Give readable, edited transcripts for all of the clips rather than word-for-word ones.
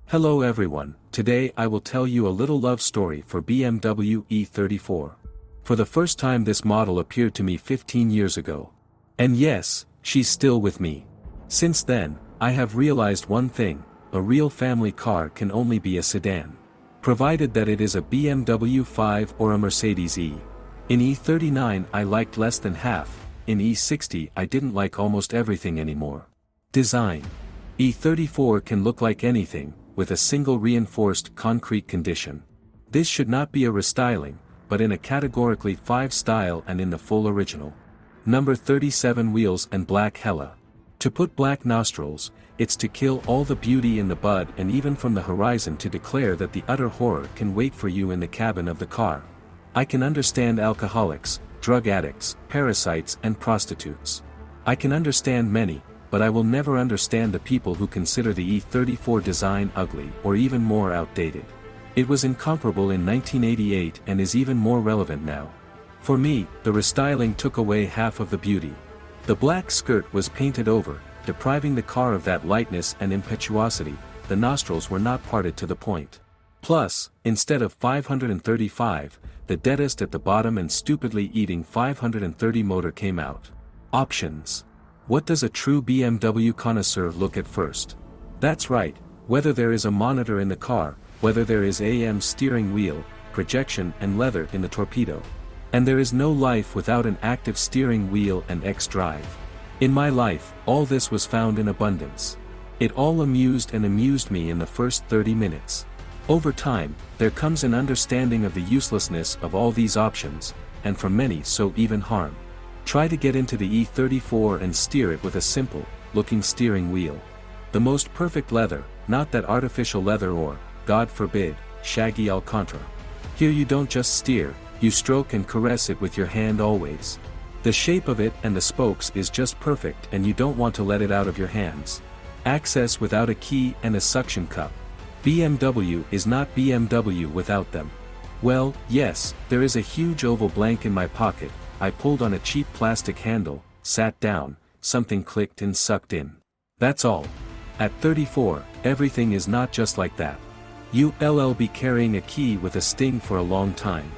Hello everyone, today I will tell you a little love story for BMW e34. For the first time this model appeared to me 15 years ago. And yes, she's still with me. Since then, I have realized one thing, a real family car can only be a sedan. Provided that it is a BMW 5 or a Mercedes E. In E39 I liked less than half, in E60 I didn't like almost everything anymore. Design. E34 can look like anything, with a single reinforced concrete condition. This should not be a restyling, but in a categorically 5 style and in the full original. Number 37 wheels and black hella. To put black nostrils, it's to kill all the beauty in the bud and even from the horizon to declare that the utter horror can wait for you in the cabin of the car. I can understand alcoholics, drug addicts, parasites and prostitutes. I can understand many, but I will never understand the people who consider the E34 design ugly or even more outdated. It was incomparable in 1988 and is even more relevant now. For me, the restyling took away half of the beauty. The black skirt was painted over, depriving the car of that lightness and impetuosity. The nostrils were not parted to the point. Plus, instead of 535, the deadest at the bottom and stupidly eating 530 motor came out. Options. What does a true BMW connoisseur look at first? That's right, whether there is a monitor in the car, whether there is AM steering wheel, projection and leather in the torpedo. And there is no life without an active steering wheel and X-drive. In my life, all this was found in abundance. It all amused me in the first 30 minutes. Over time, there comes an understanding of the uselessness of all these options, and for many so even harm. Try to get into the E34 and steer it with a simple, looking steering wheel. The most perfect leather, not that artificial leather or, God forbid, shaggy Alcantara. Here you don't just steer, you stroke and caress it with your hand always. The shape of it and the spokes is just perfect and you don't want to let it out of your hands. Access without a key and a suction cup. BMW is not BMW without them. Well, yes, there is a huge oval blank in my pocket. I pulled on a cheap plastic handle, sat down, something clicked and sucked in. That's all. At 34, everything is not just like that. You'll be carrying a key with a sting for a long time.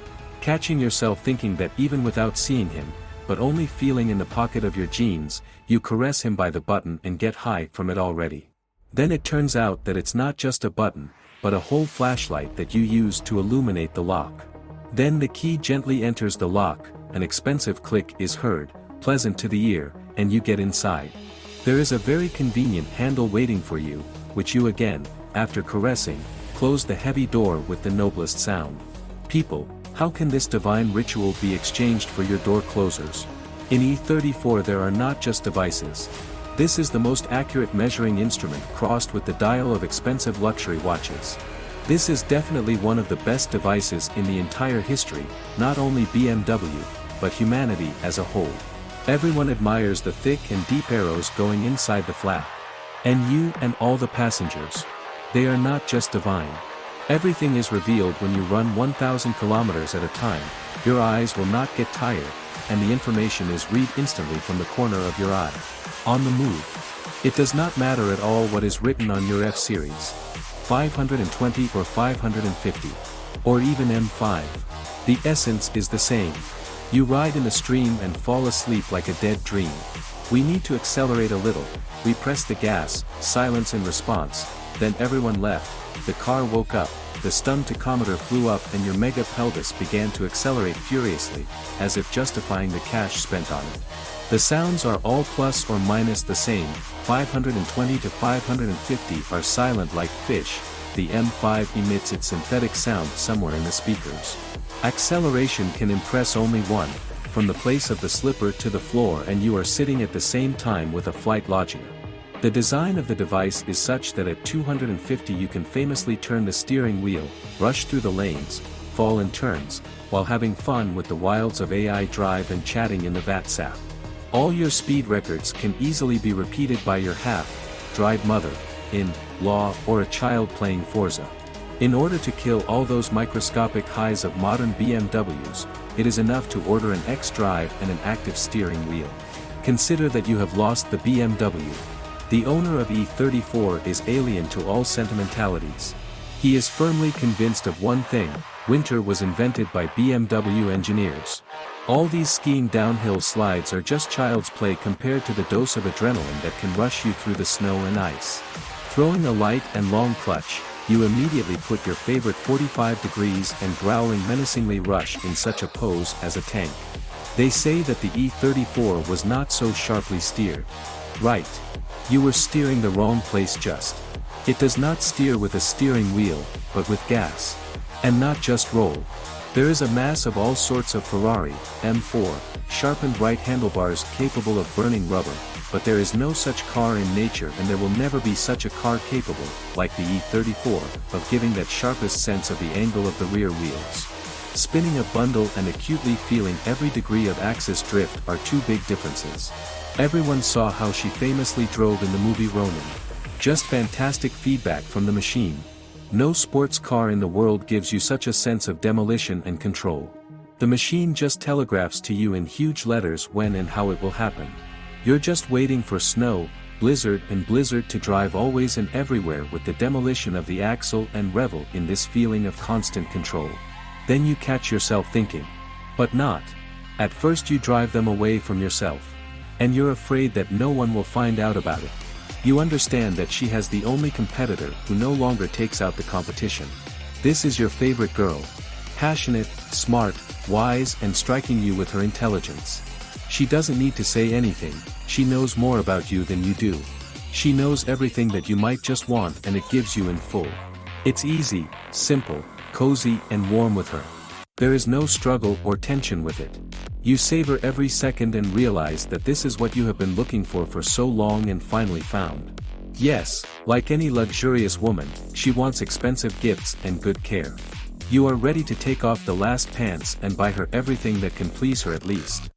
Catching yourself thinking that even without seeing him, but only feeling in the pocket of your jeans, you caress him by the button and get high from it already. Then it turns out that it's not just a button, but a whole flashlight that you use to illuminate the lock. Then the key gently enters the lock, an expensive click is heard, pleasant to the ear, and you get inside. There is a very convenient handle waiting for you, which you again, after caressing, close the heavy door with the noblest sound. People, how can this divine ritual be exchanged for your door closers? In E34 there are not just devices. This is the most accurate measuring instrument crossed with the dial of expensive luxury watches. This is definitely one of the best devices in the entire history, not only BMW, but humanity as a whole. Everyone admires the thick and deep arrows going inside the flap. And you and all the passengers. They are not just divine. Everything is revealed when you run 1,000 kilometers at a time, your eyes will not get tired, and the information is read instantly from the corner of your eye. On the move. It does not matter at all what is written on your F-Series. 520 or 550. Or even M5. The essence is the same. You ride in the stream and fall asleep like a dead dream. We need to accelerate a little, we press the gas, silence in response, then everyone left, the car woke up, the stun tachometer flew up and your mega pelvis began to accelerate furiously, as if justifying the cash spent on it. The sounds are all plus or minus the same, 520 to 550 are silent like fish, the M5 emits its synthetic sound somewhere in the speakers. Acceleration can impress only one, from the place of the slipper to the floor and you are sitting at the same time with a flight logic. The design of the device is such that at 250 you can famously turn the steering wheel, rush through the lanes, fall in turns, while having fun with the wilds of AI drive and chatting in the WhatsApp. All your speed records can easily be repeated by your half-dried mother-in-law or a child playing Forza. In order to kill all those microscopic highs of modern BMWs, it is enough to order an X-drive and an active steering wheel. Consider that you have lost the BMW. The owner of E34 is alien to all sentimentalities. He is firmly convinced of one thing: winter was invented by BMW engineers. All these skiing downhill slides are just child's play compared to the dose of adrenaline that can rush you through the snow and ice. Throwing a light and long clutch, you immediately put your favorite 45 degrees and growling menacingly rush in such a pose as a tank. They say that the E34 was not so sharply steered. Right. You were steering the wrong place just. It does not steer with a steering wheel, but with gas. And not just roll. There is a mass of all sorts of Ferrari, M4, sharpened right handlebars capable of burning rubber, but there is no such car in nature, and there will never be such a car capable, like the E34, of giving that sharpest sense of the angle of the rear wheels. Spinning a bundle and acutely feeling every degree of axis drift are two big differences. Everyone saw how she famously drove in the movie Ronin. Just fantastic feedback from the machine. No sports car in the world gives you such a sense of demolition and control. The machine just telegraphs to you in huge letters when and how it will happen. You're just waiting for snow, blizzard and blizzard to drive always and everywhere with the demolition of the axle and revel in this feeling of constant control. Then you catch yourself thinking. But not. At first you drive them away from yourself. And you're afraid that no one will find out about it. You understand that she has the only competitor who no longer takes out the competition. This is your favorite girl. Passionate, smart, wise and striking you with her intelligence. She doesn't need to say anything, she knows more about you than you do. She knows everything that you might just want and it gives you in full. It's easy, simple, cozy and warm with her. There is no struggle or tension with it. You savor every second and realize that this is what you have been looking for so long and finally found. Yes, like any luxurious woman, she wants expensive gifts and good care. You are ready to take off the last pants and buy her everything that can please her at least.